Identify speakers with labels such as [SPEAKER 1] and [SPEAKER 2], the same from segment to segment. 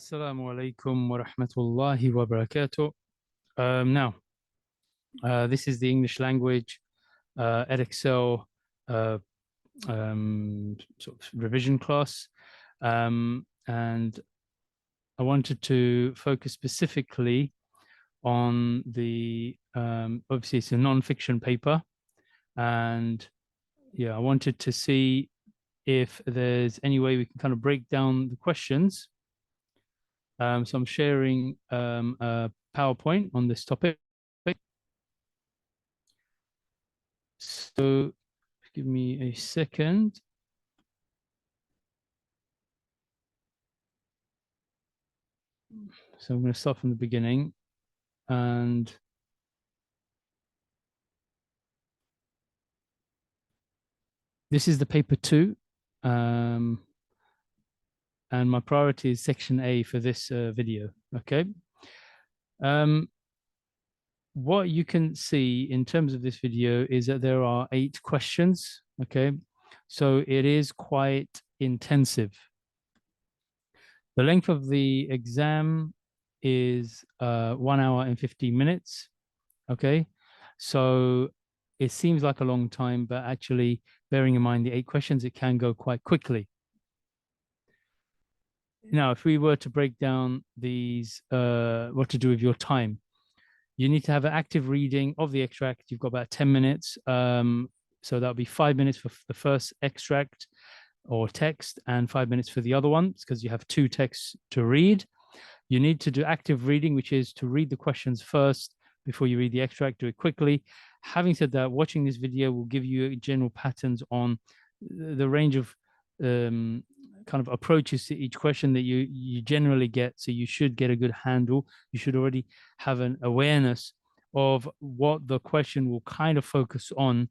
[SPEAKER 1] Assalamu alaikum wa rahmatullahi wa barakatuh. Now, this is the English language Edexcel uh, sort of revision class. And I wanted to focus specifically on the, obviously it's a non-fiction paper. And yeah, I wanted to see if there's any way we can kind of break down the questions. So I'm sharing a PowerPoint on this topic. So give me a second. So I'm going to start from the beginning. And this is the paper 2. And my priority is section A for this video, okay? What you can see in terms of this video is that there are 8 questions, okay? So it is quite intensive. The length of the exam is 1 hour and 15 minutes, okay? So it seems like a long time, but actually bearing in mind the 8 questions, it can go quite quickly. Now, if we were to break down these, what to do with your time, you need to have an active reading of the extract. You've got about 10 minutes. So that'll be 5 minutes for the first extract or text and 5 minutes for the other ones because you have 2 texts to read. You need to do active reading, which is to read the questions first before you read the extract. Do it quickly. Having said that, watching this video will give you general patterns on the range of kind of approaches to each question that you generally get. So you should get a good handle. You should already have an awareness of what the question will kind of focus on.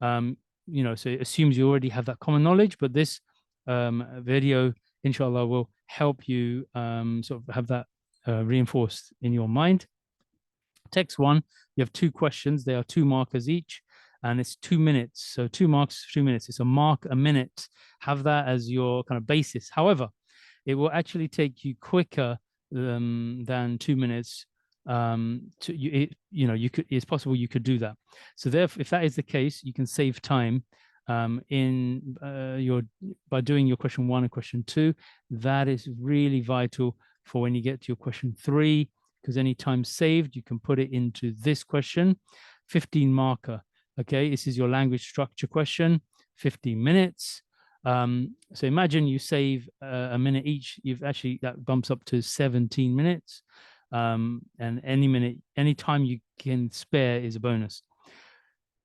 [SPEAKER 1] So it assumes you already have that common knowledge, but this video, inshallah, will help you sort of have that reinforced in your mind. Text 1, you have 2 questions. They are 2 markers each, and it's 2 minutes. So 2 marks, 2 minutes. It's a mark a minute. Have that as your kind of basis. However, it will actually take you quicker than 2 minutes. It's possible you could do that. So therefore, if that is the case, you can save time by doing your question 1 and question 2. That is really vital for when you get to your question 3, because any time saved, you can put it into this question. 15 marker. Okay, this is your language structure question, 15 minutes. So imagine you save a minute each. That bumps up to 17 minutes. And any time you can spare is a bonus.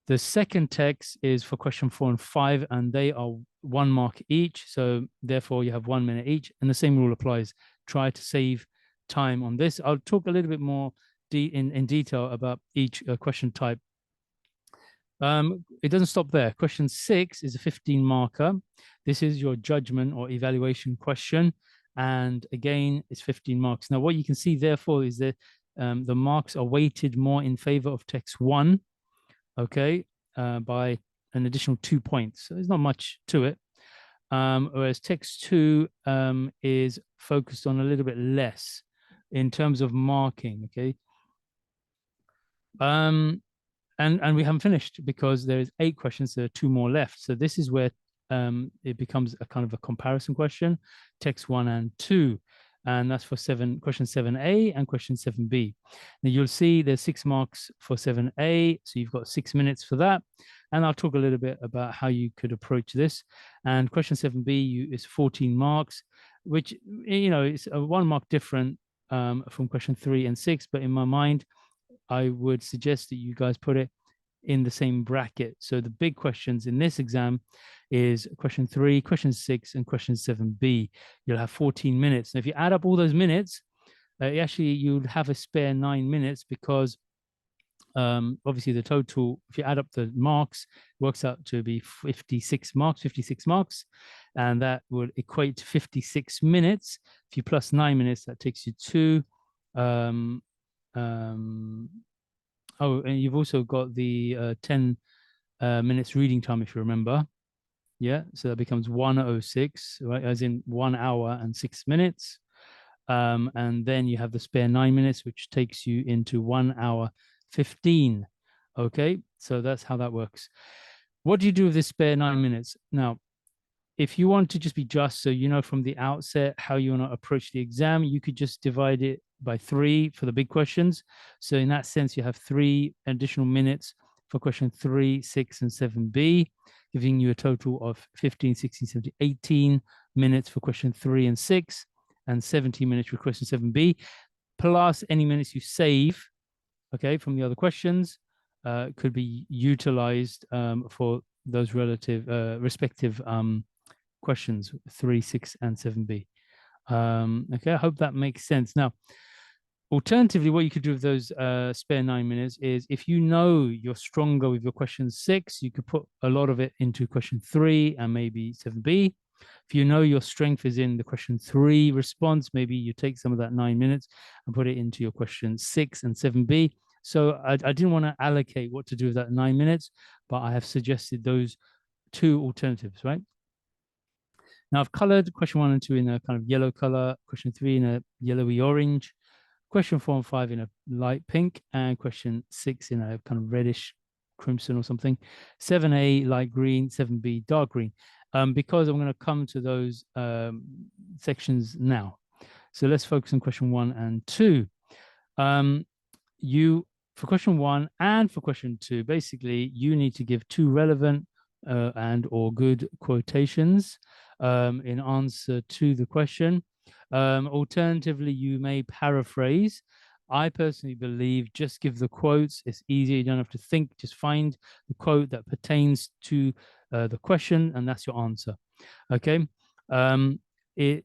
[SPEAKER 1] The second text is for question 4 and 5, and they are 1 mark each. So therefore you have 1 minute each, and the same rule applies. Try to save time on this. I'll talk a little bit more in detail about each question type. It doesn't stop there. Question 6 is a 15 marker. This is your judgment or evaluation question. And again, it's 15 marks. Now, what you can see, therefore, is that the marks are weighted more in favor of text 1, okay, by an additional 2 points. So there's not much to it. Whereas text 2 is focused on a little bit less in terms of marking, okay? And we haven't finished because there's 8 questions. There are 2 more left. So this is where it becomes a kind of a comparison question, text 1 and 2. And that's for question 7A and question 7B. Now you'll see there's 6 marks for 7A. So you've got 6 minutes for that. And I'll talk a little bit about how you could approach this. And question 7B is 14 marks, which, it's a 1 mark different from question 3 and 6. But in my mind, I would suggest that you guys put it in the same bracket. So the big questions in this exam is question 3, question 6, and question 7B. You'll have 14 minutes. And if you add up all those minutes, you'll have a spare 9 minutes because obviously the total, if you add up the marks, works out to be 56 marks, and that would equate to 56 minutes. If you plus 9 minutes, that takes you to and you've also got the 10 minutes reading time, if you remember. Yeah, so that becomes 106, right? As in 1 hour and 6 minutes. And then you have the spare 9 minutes, which takes you into 1 hour 15. Okay, so that's how that works. What do you do with this spare 9 minutes? Now, if you want to just be just, so you know from the outset how you want to approach the exam, you could just divide it by 3 for the big questions. So in that sense, you have 3 additional minutes for question 3, 6, and 7b, giving you a total of 15, 16, 17, 18 minutes for question 3 and 6, and 17 minutes for question 7b, plus any minutes you save, okay, from the other questions, could be utilized for those respective questions 3, 6, and 7b. Okay, I hope that makes sense. Now, alternatively, what you could do with those spare 9 minutes is, if you know you're stronger with your question 6, you could put a lot of it into question 3 and maybe 7b. If you know your strength is in the question 3 response, maybe you take some of that 9 minutes and put it into your question 6 and 7b. So I didn't want to allocate what to do with that 9 minutes, but I have suggested those 2 alternatives, right? Now I've colored question 1 and 2 in a kind of yellow color, question 3 in a yellowy orange, question 4 and 5 in a light pink, and question 6 in a kind of reddish crimson or something. 7A light green, 7B dark green, because I'm going to come to those sections now. So let's focus on question 1 and 2. For question 1 and for question 2, basically you need to give 2 relevant and or good quotations in answer to the question. Alternatively, you may paraphrase. I personally believe just give the quotes. It's easier. You don't have to think. Just find the quote that pertains to the question, and that's your answer. Okay. It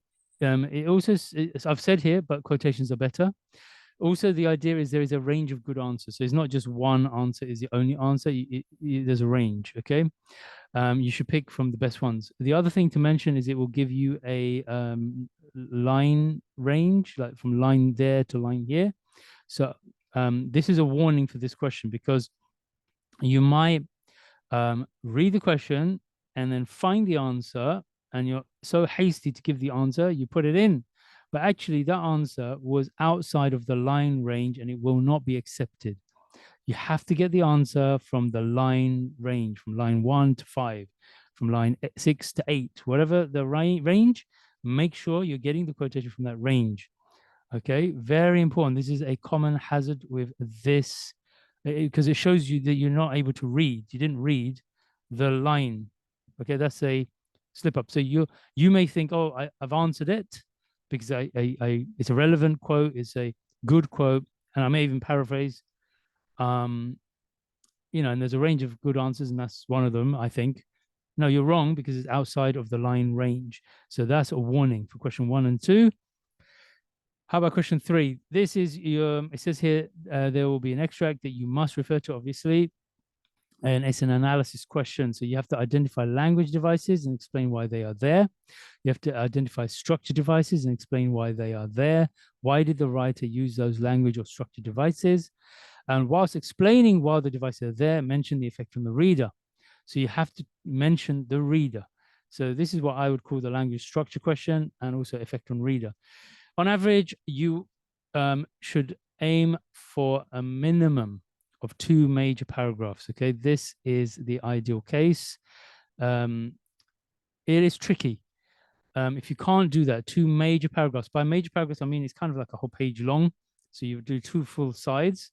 [SPEAKER 1] also, I've said here, but quotations are better. Also, the idea is there is a range of good answers. So it's not just one answer is the only answer. There's a range. Okay. You should pick from the best ones. The other thing to mention is it will give you a line range, like from line there to line here. So this is a warning for this question, because you might read the question and then find the answer, and you're so hasty to give the answer, you put it in. But actually, that answer was outside of the line range and it will not be accepted. You have to get the answer from the line range, from line 1 to 5, from line 6 to 8, whatever the range, make sure you're getting the quotation from that range. Okay, very important. This is a common hazard with this, because it shows you that you're not able to read. You didn't read the line. Okay, that's a slip up. So you may think, oh, I've answered it because it's a relevant quote, it's a good quote, and I may even paraphrase. And there's a range of good answers, and that's one of them, I think. No, you're wrong, because it's outside of the line range. So that's a warning for question 1 and 2. How about question 3? This is it says here there will be an extract that you must refer to, obviously, and it's an analysis question. So you have to identify language devices and explain why they are there. You have to identify structure devices and explain why they are there. Why did the writer use those language or structure devices? And whilst explaining why the devices are there, mention the effect on the reader. So you have to mention the reader. So this is what I would call the language structure question, and also effect on reader. On average, you should aim for a minimum of 2 major paragraphs. Okay, this is the ideal case. It is tricky. If you can't do that, 2 major paragraphs. By major paragraphs, I mean it's kind of like a whole page long. So you do 2 full sides.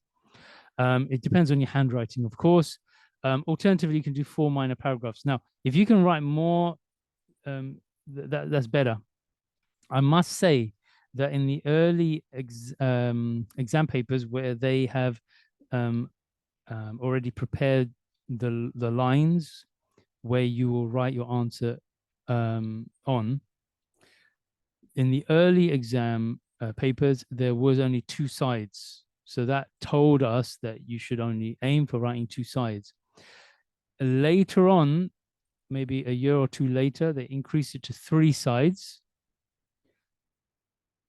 [SPEAKER 1] It depends on your handwriting, of course. Alternatively, you can do 4 minor paragraphs. Now, if you can write more, that's better. I must say that in the early exam papers where they have already prepared the lines where you will write your answer on, in the early exam papers, there was only 2 sides. So that told us that you should only aim for writing 2 sides. Later on, maybe a year or 2 later, they increased it to 3 sides.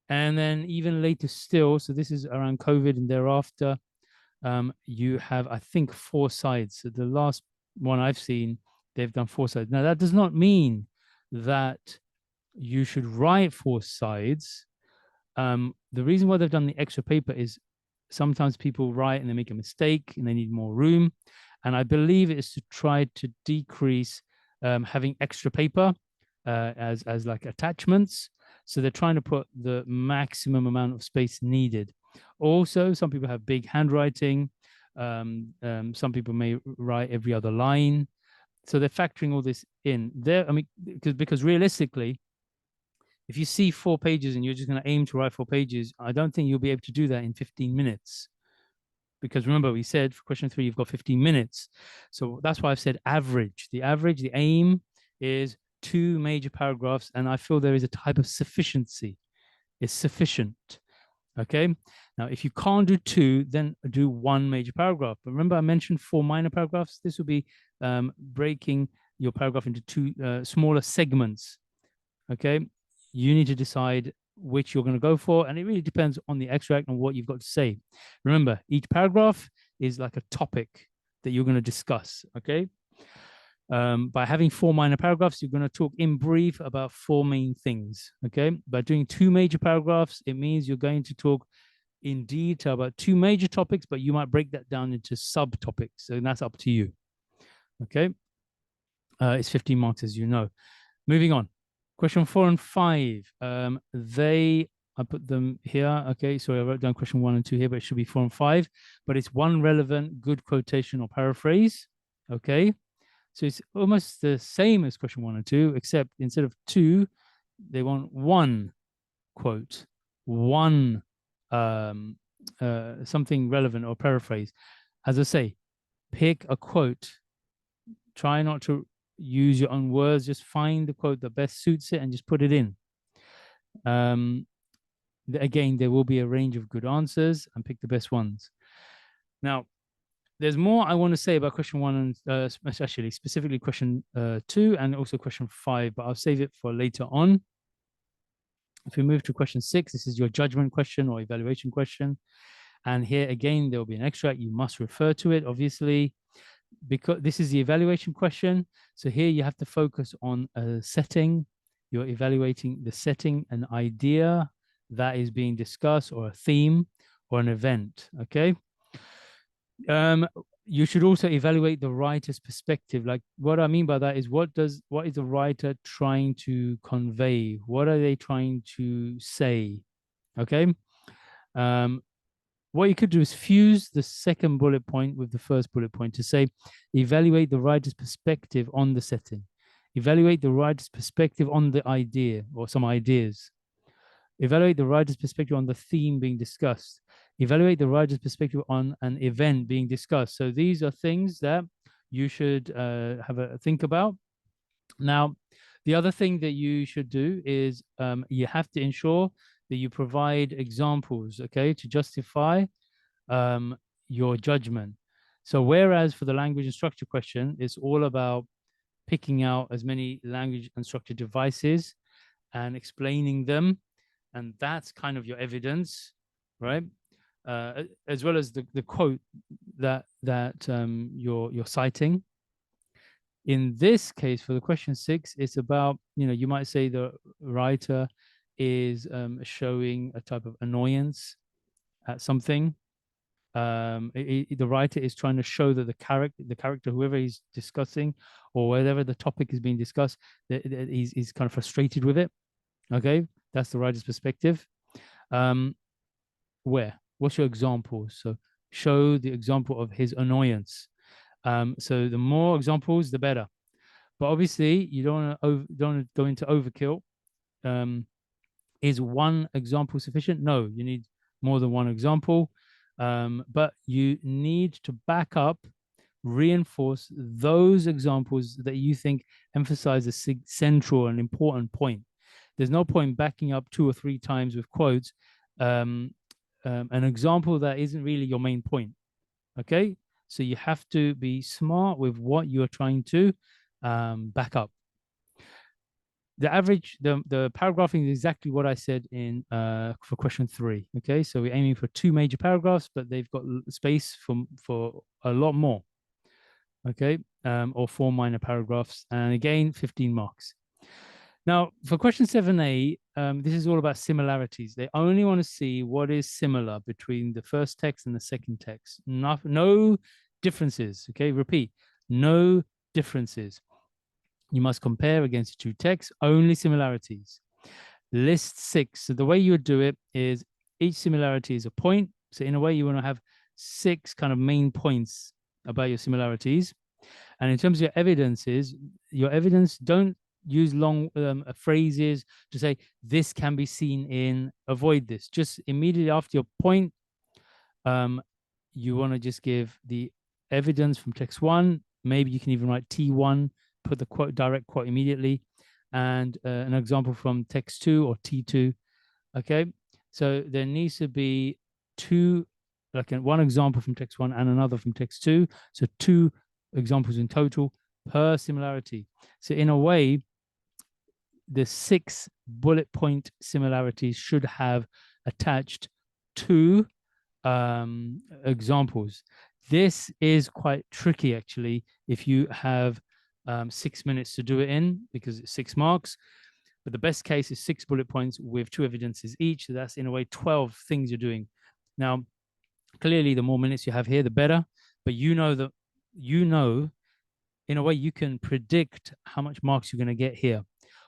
[SPEAKER 1] And then even later still, so this is around COVID and thereafter, you have, I think, 4 sides. So the last one I've seen, they've done 4 sides. Now, that does not mean that you should write 4 sides. The reason why they've done the extra paper is sometimes people write and they make a mistake and they need more room. And I believe it's to try to decrease having extra paper as like attachments. So they're trying to put the maximum amount of space needed. Also, some people have big handwriting. Some people may write every other line. So they're factoring all this in there. I mean, because realistically, if you see 4 pages and you're just going to aim to write 4 pages, I don't think you'll be able to do that in 15 minutes. Because remember, we said for question 3, you've got 15 minutes. So that's why I've said average. The aim is 2 major paragraphs. And I feel there is a type of sufficiency. It's sufficient. Okay. Now, if you can't do 2, then do 1 major paragraph. But remember, I mentioned 4 minor paragraphs. This will be breaking your paragraph into 2 smaller segments. Okay. You need to decide which you're going to go for. And it really depends on the extract and what you've got to say. Remember, each paragraph is like a topic that you're going to discuss. Okay. By having 4 minor paragraphs, you're going to talk in brief about 4 main things. Okay. By doing 2 major paragraphs, it means you're going to talk in detail about 2 major topics, but you might break that down into subtopics. So that's up to you. Okay. It's 15 marks, as you know. Moving on. Question 4 and 5. I put them here. Okay, sorry, I wrote down question 1 and 2 here, but it should be 4 and 5. But it's one relevant, good quotation or paraphrase. Okay, so it's almost the same as question 1 and 2, except instead of 2, they want 1 quote, 1 something relevant or paraphrase. As I say, pick a quote. Try not to use your own words. Just find the quote that best suits it and just put it in. Again, there will be a range of good answers and pick the best ones. Now, there's more I want to say about question 1 and actually specifically question 2 and also question 5, but I'll save it for later on. If we move to question 6, this is your judgment question or evaluation question. And here again, there will be an extract. You must refer to it, obviously, because this is the evaluation question. So here you have to focus on a setting. You're evaluating the setting, an idea that is being discussed, or a theme, or an event. Okay. You should also evaluate the writer's perspective. Like, what I mean by that is what is the writer trying to convey? What are they trying to say? Okay. What you could do is fuse the second bullet point with the first bullet point to say, evaluate the writer's perspective on the setting. Evaluate the writer's perspective on the idea or some ideas. Evaluate the writer's perspective on the theme being discussed. Evaluate the writer's perspective on an event being discussed. So these are things that you should have a think about. Now, the other thing that you should do is you have to ensure that you provide examples, okay, to justify your judgment. So whereas for the language and structure question, it's all about picking out as many language and structure devices and explaining them. And that's kind of your evidence, right? As well as the quote that you're citing. In this case, for the question 6, it's about, you might say the writer is showing a type of annoyance at something. The writer is trying to show that the character, whoever he's discussing, or whatever the topic is being discussed, that he's kind of frustrated with it. Okay, that's the writer's perspective. What's your example? So show the example of his annoyance. So the more examples, the better. But obviously, you don't want to go into overkill. Is 1 example sufficient? No, you need more than 1 example. But you need to back up, reinforce those examples that you think emphasize a central and important point. There's no point backing up 2 or 3 times with quotes an example that isn't really your main point. Okay, so you have to be smart with what you're trying to back up. The paragraphing is exactly what I said in for question 3. Okay, so we're aiming for 2 major paragraphs, but they've got space for a lot more. Okay, or 4 minor paragraphs, and again 15 marks. Now, for question 7a, this is all about similarities. They only want to see what is similar between the first text and the second text. No differences. Okay, repeat, no differences. You must compare against the two texts, only similarities. List 6. So the way you would do it is each similarity is a point. So in a way, you want to have 6 kind of main points about your similarities. And in terms of your evidence, don't use long phrases to say this can be seen in, avoid this. Just immediately after your point, you want to just give the evidence from text 1. Maybe you can even write T1, put the quote, direct quote immediately, and an example from text 2 or T2. Okay, so there needs to be two, like one example from text 1 and another from text 2. So 2 examples in total per similarity. So in a way, the 6 bullet point similarities should have attached 2 examples. This is quite tricky, actually, if you have 6 minutes to do it in, because it's 6 marks. But the best case is 6 bullet points with 2 evidences each. So that's in a way 12 things you're doing. Now, clearly, the more minutes you have here, the better. But you know, in a way, you can predict how much marks you're going to get here.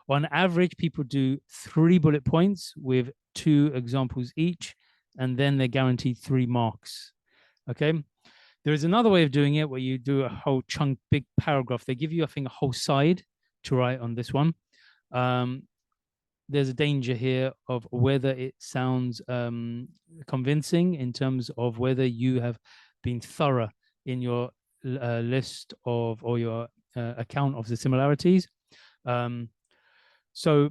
[SPEAKER 1] On average, people do 3 bullet points with 2 examples each, and then they're guaranteed 3 marks. Okay. There is another way of doing it where you do a whole chunk, big paragraph. They give you, I think, a whole side to write on this one. There's a danger here of whether it sounds convincing in terms of whether you have been thorough in your list of, or your account of the similarities. So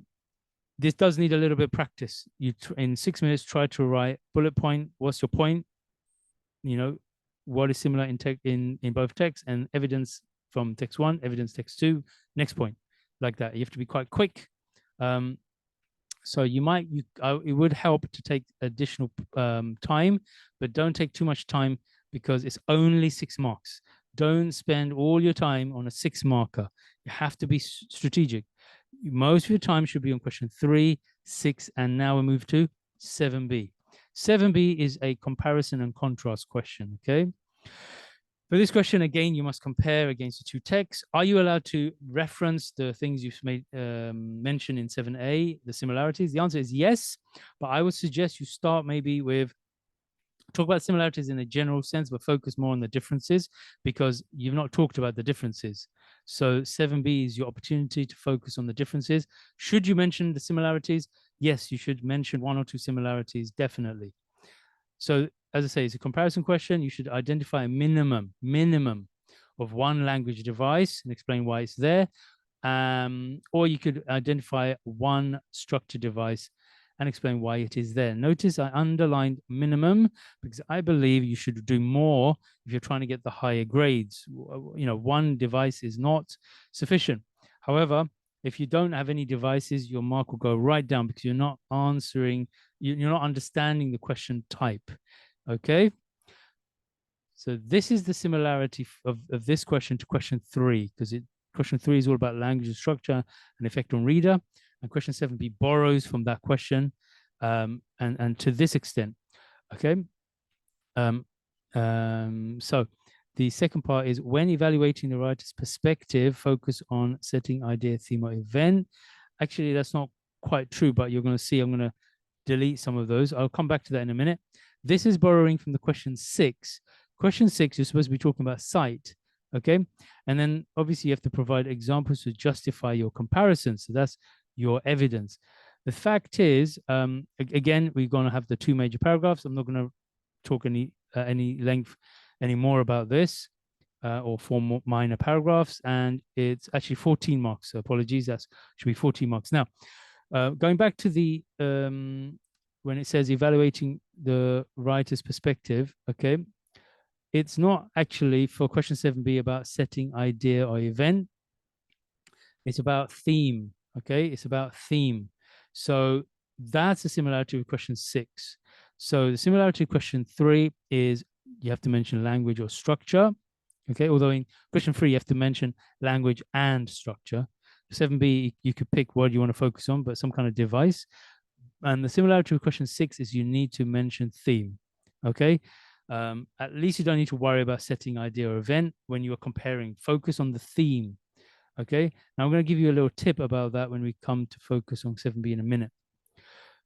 [SPEAKER 1] this does need a little bit of practice. You in 6 minutes try to write bullet point. What's your point? You know, what is similar in both texts, and evidence from text 1, evidence text 2, next point, like that. You have to be quite quick. So it would help to take additional time, but don't take too much time because it's only 6 marks. Don't spend all your time on a 6 marker. You have to be strategic. Most of your time should be on question 3, 6, and now we move to 7b. 7b is a comparison and contrast question, okay? For this question, again, you must compare against the 2 texts. Are you allowed to reference the things you've made mention in 7a, the similarities? The answer is yes, but I would suggest you start maybe with, talk about similarities in a general sense, but focus more on the differences because you've not talked about the differences. So 7b is your opportunity to focus on the differences. Should you mention the similarities? Yes, you should mention 1 or 2 similarities, definitely. So as I say, it's a comparison question. You should identify a minimum of 1 language device and explain why it's there. Or you could identify 1 structured device and explain why it is there. Notice I underlined minimum because I believe you should do more if you're trying to get the higher grades. You know, 1 device is not sufficient. However, if you don't have any devices, your mark will go right down because you're not answering, you're not understanding the question type. Okay. So this is the similarity of this question to question 3, because question 3 is all about language and structure and effect on reader. And question 7b borrows from that question and to this extent. Okay. So the second part is when evaluating the writer's perspective, focus on setting idea, theme, or event. Actually, that's not quite true, but you're going to see I'm going to delete some of those. I'll come back to that in a minute. This is borrowing from the question 6. Question 6, you're supposed to be talking about sight. Okay. And then obviously you have to provide examples to justify your comparison. So that's your evidence. The fact is, again, we're going to have the 2 major paragraphs. I'm not going to talk any length anymore about this or 4 more minor paragraphs. And it's actually 14 marks. So apologies, that should be 14 marks. Now, going back to the, when it says evaluating the writer's perspective, okay, it's not actually for question 7b about setting idea or event. It's about theme. Okay, it's about theme. So that's a similarity with question 6. So the similarity with question 3 is you have to mention language or structure. Okay, although in question 3 you have to mention language and structure. 7B, you could pick what you want to focus on, but some kind of device. And the similarity with question 6 is you need to mention theme. Okay. At least you don't need to worry about setting idea or event when you are comparing. Focus on the theme. Okay. Now I'm going to give you a little tip about that when we come to focus on 7B in a minute.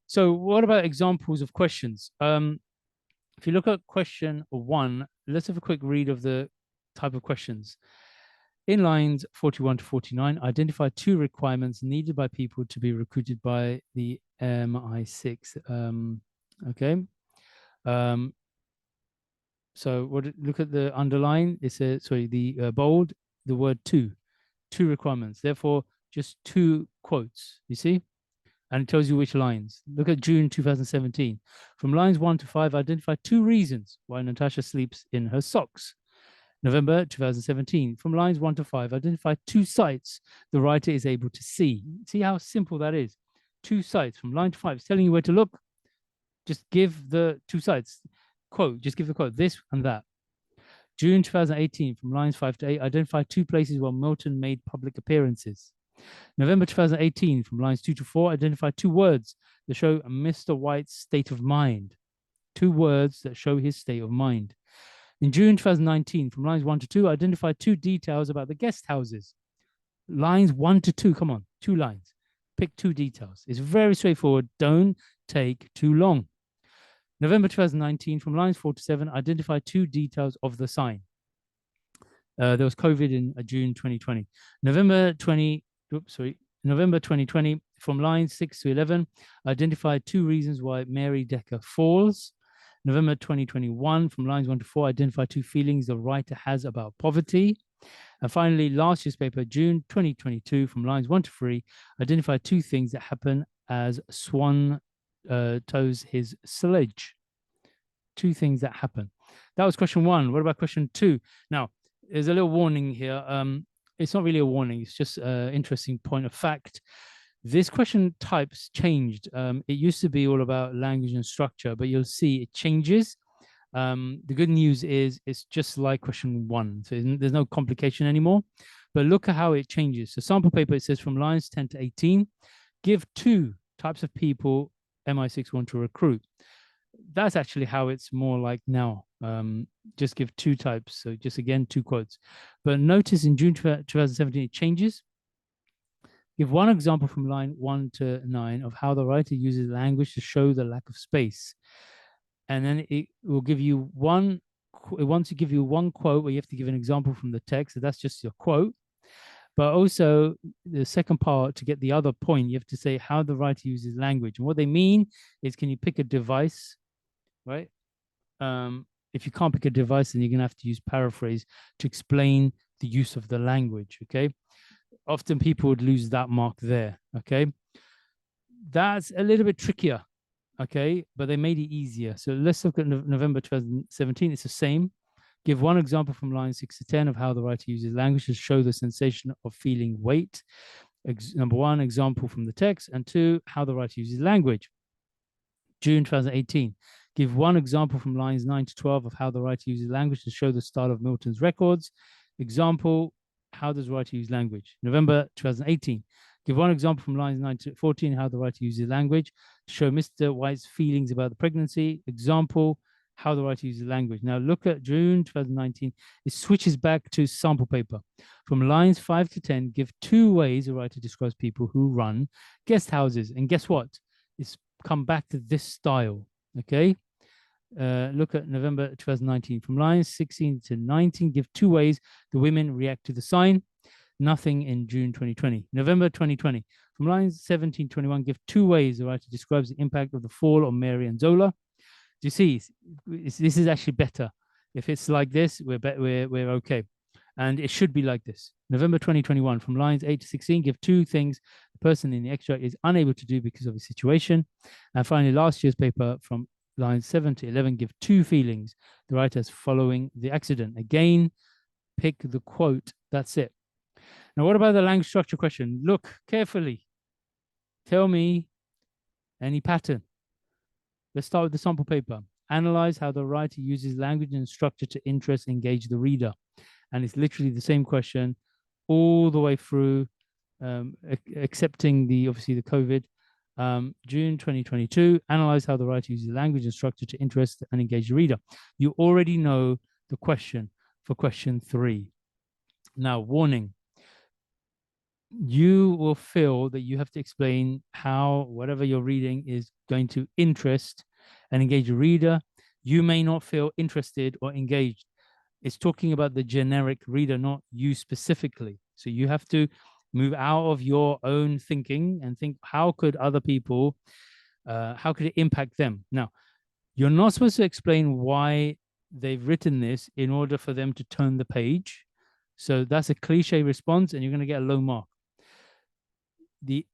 [SPEAKER 1] So what about examples of questions? If you look at question 1, let's have a quick read of the type of questions. In lines 41 to 49, identify 2 requirements needed by people to be recruited by the MI6. Okay. So look at the underline. It says, sorry, the bold, the word 2 requirements. Therefore, just 2 quotes, you see? And it tells you which lines. Look at June 2017. From lines 1 to 5, identify 2 reasons why Natasha sleeps in her socks. November 2017. From lines 1 to 5, identify 2 sites the writer is able to see. See how simple that is? 2 sites from line to 5. It's telling you where to look. Just give the 2 sites. Quote, just give the quote, this and that. June 2018, from lines 5 to 8, identify 2 places where Milton made public appearances. November 2018, from lines 2 to 4, identify 2 words that show Mr. White's state of mind. 2 words that show his state of mind. In June 2019, from lines 1 to 2, identify 2 details about the guest houses. Lines 1 to 2, come on, 2 lines. Pick 2 details. It's very straightforward. Don't take too long. November 2019, from lines 4 to 7, identify 2 details of the sign. There was COVID in June 2020. November 2020, from lines 6 to 11, identify 2 reasons why Mary Decker falls. November 2021, from lines 1 to 4, identify 2 feelings the writer has about poverty. And finally, last year's paper, June 2022, from lines 1 to 3, identify 2 things that happen as Swan tows his sledge. 2 things that happen. That was question 1. What about question 2? Now, there's a little warning here. It's not really a warning. It's just an interesting point of fact. This question types changed. It used to be all about language and structure, but you'll see it changes. The good news is it's just like question 1. So there's no complication anymore. But look at how it changes. So sample paper, it says from lines 10 to 18, give 2 types of people MI6 want to recruit. That's actually how it's more like now. Just give 2 types. So just again, 2 quotes. But notice in June 2017, it changes. Give 1 example from line 1 to 9 of how the writer uses language to show the lack of space. And then it will give you it wants to give you 1 quote where you have to give an example from the text. So that's just your quote. But also the second part, to get the other point, you have to say how the writer uses language. And what they mean is, can you pick a device, right? If you can't pick a device, then you're going to have to use paraphrase to explain the use of the language, okay? Often people would lose that mark there, okay? That's a little bit trickier, okay? But they made it easier. So let's look at November 2017. It's the same. Give 1 example from lines 6 to 10 of how the writer uses language to show the sensation of feeling weight. Number 1, example from the text. And 2, how the writer uses language. June 2018. Give 1 example from lines 9 to 12 of how the writer uses language to show the style of Milton's records. Example, how does the writer use language? November 2018. Give 1 example from lines 9 to 14, how the writer uses language to show Mr. White's feelings about the pregnancy. Example, how the writer uses language. Now look at June 2019. It switches back to sample paper. From lines 5 to 10, give 2 ways the writer describes people who run guest houses. And guess what? It's come back to this style, okay? Look at November 2019. From lines 16 to 19, give 2 ways the women react to the sign. Nothing in June 2020. November 2020. From lines 17 to 21, give 2 ways the writer describes the impact of the fall on Mary and Zola. Do you see? This is actually better. If it's like this, we're okay. And it should be like this. November 2021, from lines 8 to 16, give 2 things the person in the extract is unable to do because of his situation. And finally, last year's paper, from lines 7 to 11, give 2 feelings the writer has following the accident. Again, pick the quote. That's it. Now, what about the language structure question? Look carefully. Tell me any pattern. Let's start with the sample paper. Analyze how the writer uses language and structure to interest, engage the reader. And it's literally the same question all the way through accepting obviously the COVID. June 2022, analyze how the writer uses language and structure to interest and engage the reader. You already know the question for question 3. Now, warning, you will feel that you have to explain how whatever you're reading is going to interest and engage the reader. You may not feel interested or engaged. It's talking about the generic reader, not you specifically. So you have to move out of your own thinking and think, how could other people, how could it impact them? Now, you're not supposed to explain why they've written this in order for them to turn the page. So that's a cliche response, and you're going to get a low mark. The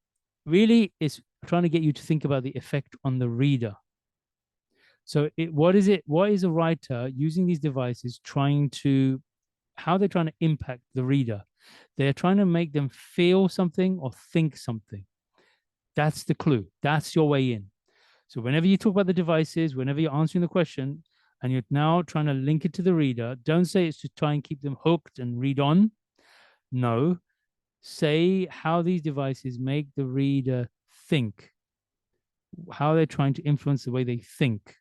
[SPEAKER 1] really is trying to get you to think about the effect on the reader. So what is a writer using these devices trying to, how they're trying to impact the reader? They're trying to make them feel something or think something. That's the clue. That's your way in. So whenever you talk about the devices, whenever you're answering the question and you're now trying to link it to the reader, don't say it's to try and keep them hooked and read on. No, say how these devices make the reader think, how they're trying to influence the way they think.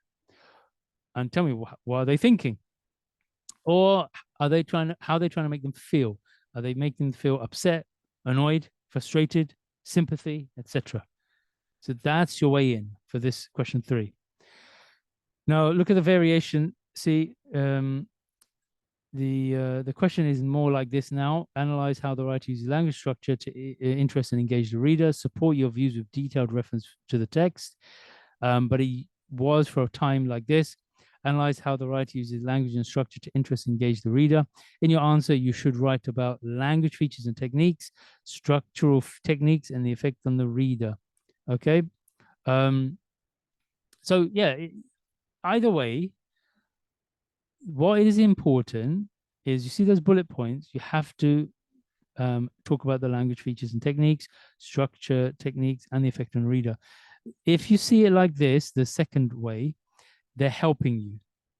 [SPEAKER 1] And tell me, what are they thinking? Or how are they trying to make them feel? Are they making them feel upset, annoyed, frustrated, sympathy, etc.? So that's your way in for this question 3. Now look at the variation. See, the question is more like this now. Analyze how the writer uses language structure to interest and engage the reader. Support your views with detailed reference to the text. But it was for a time like this. Analyze how the writer uses language and structure to interest and engage the reader. In your answer, you should write about language features and techniques, structural techniques, and the effect on the reader. Okay. So yeah, either way, what is important is, you see those bullet points, you have to talk about the language features and techniques, structure techniques, and the effect on the reader. If you see it like this, the second way, they're helping you.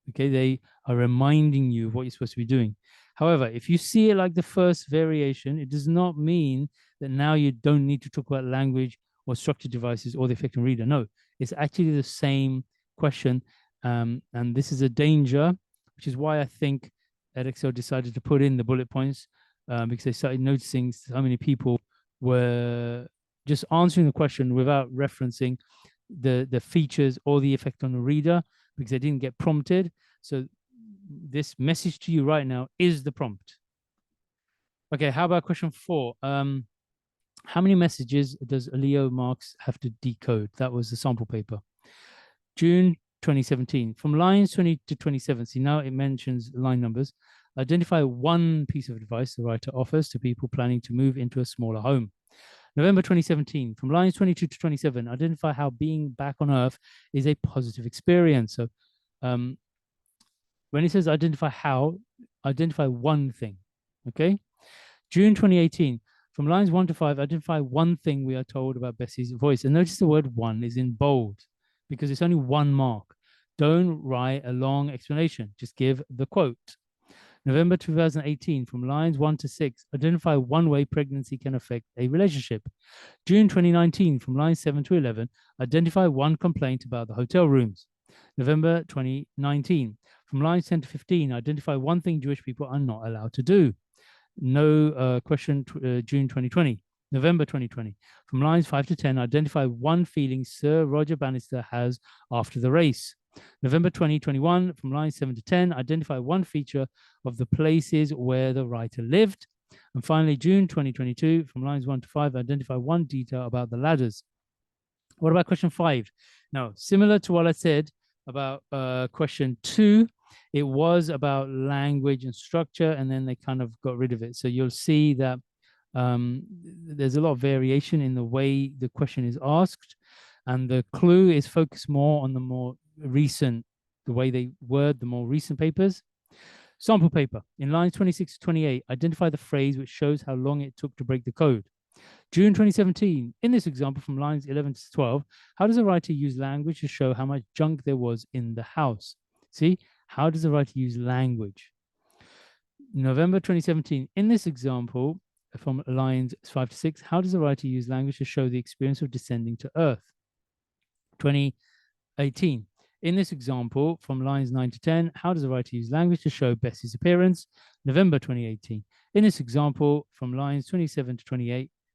[SPEAKER 1] Okay, they are reminding you of what you're supposed to be doing. However, if you see it like the first variation, it does not mean that now you don't need to talk about language or structured devices or the effect on reader. No, it's actually the same question. And this is a danger, which is why I think Edexcel decided to put in the bullet points, because they started noticing how many people were just answering the question without referencing the features or the effect on the reader, because they didn't get prompted. So this message to you right now is the prompt. Okay, how about question 4? How many messages does Leo Marx have to decode? That was the sample paper. June 2017. From lines 20 to 27, see now it mentions line numbers. Identify one piece of advice the writer offers to people planning to move into a smaller home. November 2017, from lines 22 to 27, identify how being back on Earth is a positive experience. So when it says identify how, identify one thing, okay? June 2018, from lines 1 to 5, identify one thing we are told about Bessie's voice. And notice the word one is in bold because it's only 1 mark. Don't write a long explanation, just give the quote. November 2018, from lines 1 to 6, identify one way pregnancy can affect a relationship. June 2019, from lines 7 to 11, identify one complaint about the hotel rooms. November 2019, from lines 10 to 15, identify one thing Jewish people are not allowed to do. No question, June 2020. November 2020, from lines 5 to 10, identify one feeling Sir Roger Bannister has after the race. November 2021, from lines 7 to 10, identify one feature of the places where the writer lived. And finally, June 2022, from lines 1 to 5, identify one detail about the ladders. What about question 5? Now, similar to what I said about question 2, it was about language and structure, and then they kind of got rid of it. So you'll see that there's a lot of variation in the way the question is asked, and the clue is focused more on the more recent, the way they word the more recent papers. Sample paper, in lines 26 to 28, identify the phrase which shows how long it took to break the code. June 2017, in this example from lines 11 to 12, how does a writer use language to show how much junk there was in the house? See, how does the writer use language? November 2017, in this example, from lines 5 to 6. How does the writer use language to show the experience of descending to Earth? 2018. In this example, from lines 9 to 10, how does the writer use language to show Bessie's appearance? November 2018. In this example, from lines 27 to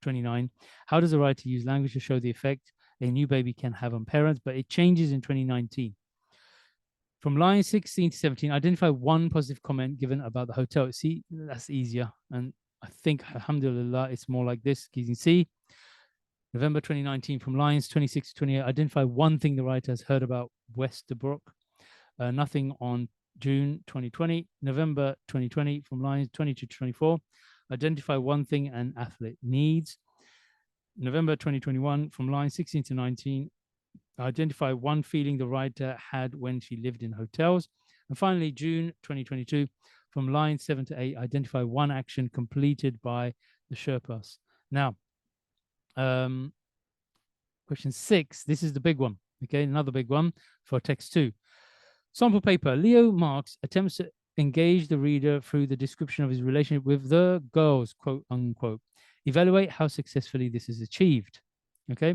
[SPEAKER 1] 29, how does the writer use language to show the effect a new baby can have on parents, but it changes in 2019? From lines 16 to 17, identify one positive comment given about the hotel. See, that's easier. And I think, alhamdulillah, it's more like this. You can see, November 2019, from lines 26 to 28, identify one thing the writer has heard about Westerbrook. Nothing on June 2020. November 2020, from lines 22 to 24, identify one thing an athlete needs. November 2021, from lines 16 to 19, identify one feeling the writer had when she lived in hotels. And finally, June 2022, from lines 7 to 8, identify one action completed by the Sherpas. Now, question 6, this is the big one. Okay, another big one for text 2. Sample paper. Leo Marx attempts to engage the reader through the description of his relationship with the girls, quote unquote. Evaluate how successfully this is achieved. Okay.